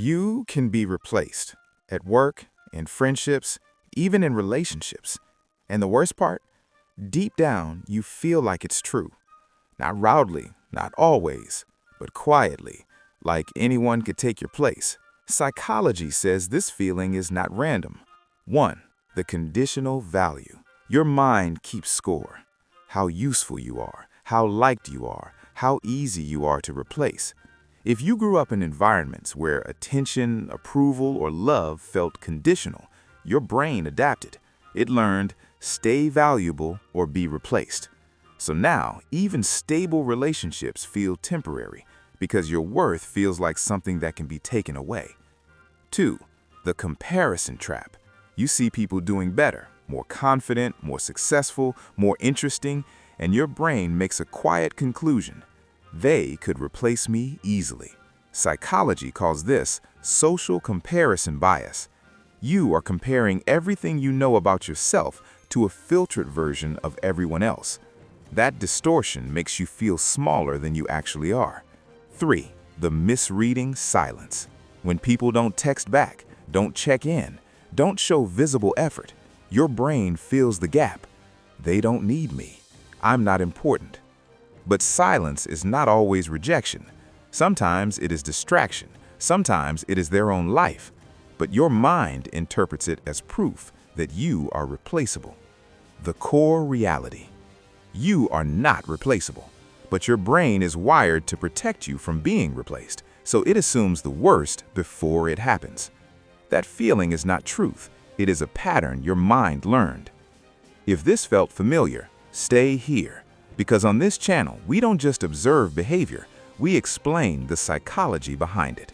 You can be replaced at work, in friendships, even in relationships. And the worst part? Deep down, you feel like it's true. Not loudly, not always, but quietly, like anyone could take your place. Psychology says this feeling is not random. 1. The conditional value. Your mind keeps score. How useful you are, how liked you are, how easy you are to replace. If you grew up in environments where attention, approval, or love felt conditional, your brain adapted. It learned, stay valuable or be replaced. So now, even stable relationships feel temporary because your worth feels like something that can be taken away. 2. The comparison trap. You see people doing better, more confident, more successful, more interesting, and your brain makes a quiet conclusion. They could replace me easily. Psychology calls this social comparison bias. You are comparing everything you know about yourself to a filtered version of everyone else. That distortion makes you feel smaller than you actually are. 3. The misreading silence. When people don't text back, don't check in, don't show visible effort, your brain fills the gap. They don't need me. I'm not important. But silence is not always rejection. Sometimes it is distraction. Sometimes it is their own life. But your mind interprets it as proof that you are replaceable. The core reality. You are not replaceable, but your brain is wired to protect you from being replaced, so it assumes the worst before it happens. That feeling is not truth. It is a pattern your mind learned. If this felt familiar, stay here, because on this channel, we don't just observe behavior, we explain the psychology behind it.